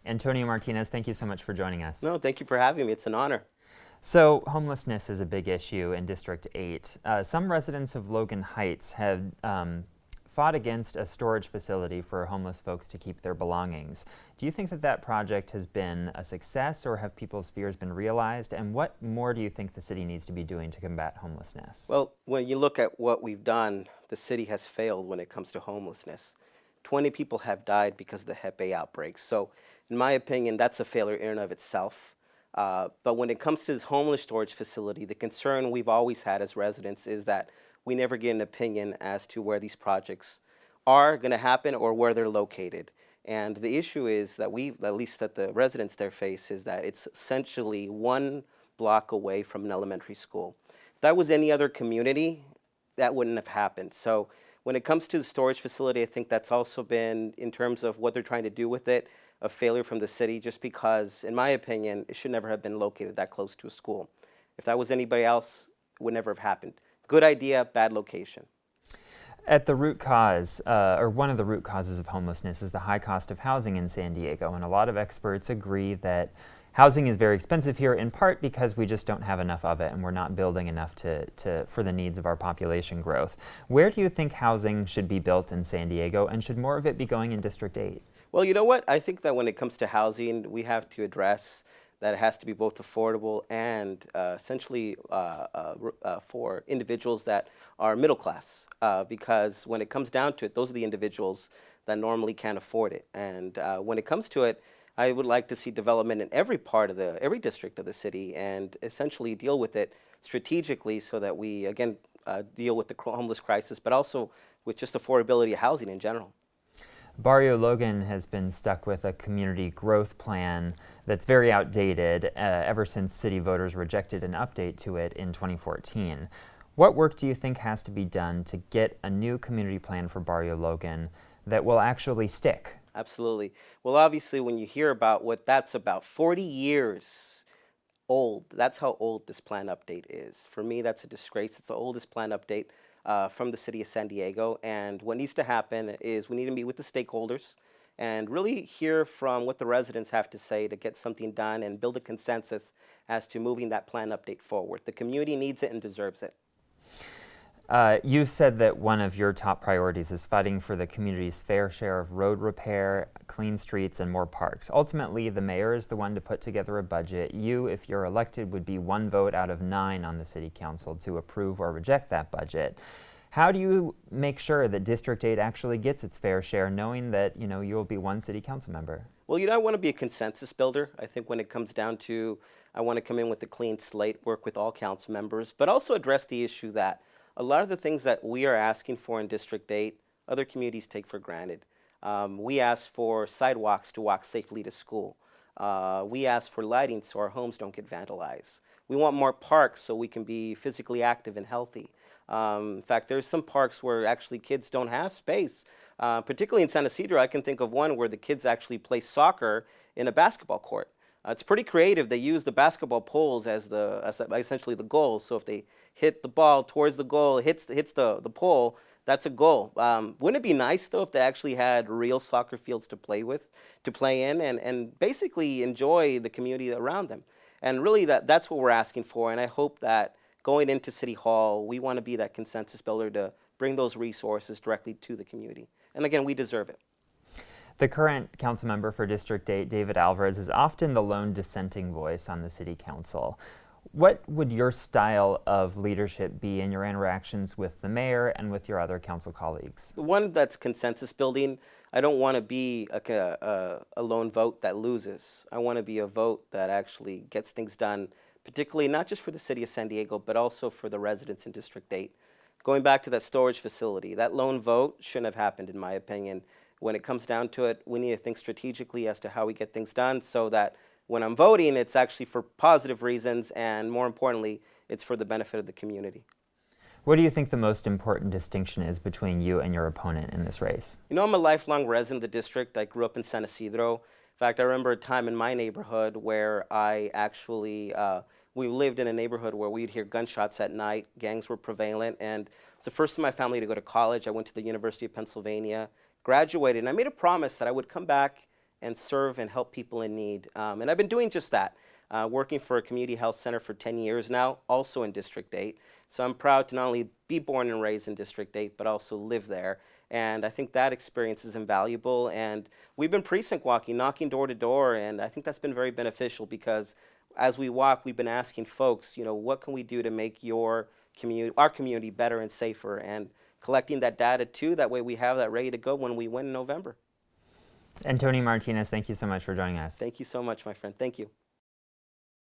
Antonio Martinez, thank you so much for joining us. No, thank you for having me. It's an honor. So, homelessness is a big issue in District 8. Some residents of Logan Heights have fought against a storage facility for homeless folks to keep their belongings. Do you think that that project has been a success, or have people's fears been realized? And what more do you think the city needs to be doing to combat homelessness? Well, when you look at what we've done, the city has failed when it comes to homelessness. 20 people have died because of the Hep A outbreak. So, in my opinion, that's a failure in and of itself. But when it comes to this homeless storage facility, the concern we've always had as residents is that we never get an opinion as to where these projects are going to happen or where they're located. And the issue is that at least that the residents there face, is that it's essentially 1 block away from an elementary school. If that was any other community, that wouldn't have happened. So when it comes to the storage facility, I think that's also been, in terms of what they're trying to do with it, a failure from the city, just because, in my opinion, it should never have been located that close to a school. If that was anybody else, it would never have happened. Good idea, bad location. At the root cause, or one of the root causes of homelessness, is the high cost of housing in San Diego, and a lot of experts agree that housing is very expensive here, in part because we just don't have enough of it and we're not building enough for the needs of our population growth. Where do you think housing should be built in San Diego, and should more of it be going in District 8? Well, you know what? I think that when it comes to housing, we have to address that it has to be both affordable and essentially for individuals that are middle class. Because when it comes down to it, those are the individuals that normally can't afford it. And when it comes to it, I would like to see development in every district of the city, and essentially deal with it strategically so that we, again, deal with the homeless crisis, but also with just affordability of housing in general. Barrio Logan has been stuck with a community growth plan that's very outdated ever since city voters rejected an update to it in 2014. What work do you think has to be done to get a new community plan for Barrio Logan that will actually stick? Absolutely. Well, obviously, when you hear about what that's about, 40 years old, that's how old this plan update is. For me, that's a disgrace. It's the oldest plan update from the city of San Diego. And what needs to happen is we need to meet with the stakeholders and really hear from what the residents have to say to get something done and build a consensus as to moving that plan update forward. The community needs it and deserves it. You said that one of your top priorities is fighting for the community's fair share of road repair, clean streets, and more parks. Ultimately, the mayor is the one to put together a budget. You, if you're elected, would be 1 vote out of 9 on the city council to approve or reject that budget. How do you make sure that District 8 actually gets its fair share, knowing that you'll be 1 city council member? Well, I want to be a consensus builder. I think when it comes down to, I want to come in with a clean slate, work with all council members, but also address the issue that a lot of the things that we are asking for in District 8, other communities take for granted. We ask for sidewalks to walk safely to school. We ask for lighting so our homes don't get vandalized. We want more parks so we can be physically active and healthy. In fact, there's some parks where actually kids don't have space. Particularly in San Isidro, I can think of one where the kids actually play soccer in a basketball court. It's pretty creative. They use the basketball poles as essentially the goal. So if they hit the ball towards the goal, hits the pole, that's a goal. Wouldn't it be nice though if they actually had real soccer fields to play in, and basically enjoy the community around them? And really that's what we're asking for. And I hope that going into City Hall, we want to be that consensus builder to bring those resources directly to the community. And again, we deserve it. The current council member for District 8, David Alvarez, is often the lone dissenting voice on the city council. What would your style of leadership be in your interactions with the mayor and with your other council colleagues? The one that's consensus building. I don't want to be a lone vote that loses. I want to be a vote that actually gets things done, particularly not just for the city of San Diego, but also for the residents in District 8. Going back to that storage facility, that lone vote shouldn't have happened, in my opinion. When it comes down to it, we need to think strategically as to how we get things done so that when I'm voting, it's actually for positive reasons, and more importantly, it's for the benefit of the community. What do you think the most important distinction is between you and your opponent in this race? I'm a lifelong resident of the district. I grew up in San Isidro. In fact, I remember a time in my neighborhood where I actually, we lived in a neighborhood where we'd hear gunshots at night. Gangs were prevalent, and it's the first in my family to go to college. I went to the University of Pennsylvania, graduated, and I made a promise that I would come back and serve and help people in need. And I've been doing just that, working for a community health center for 10 years now, also in District 8. So I'm proud to not only be born and raised in District 8, but also live there. And I think that experience is invaluable. And we've been precinct walking, knocking door to door, and I think that's been very beneficial because as we walk, we've been asking folks, what can we do to make your community, our community, better and safer, and collecting that data too. That way we have that ready to go when we win in November. And Tony Martinez, thank you so much for joining us. Thank you so much, my friend. Thank you.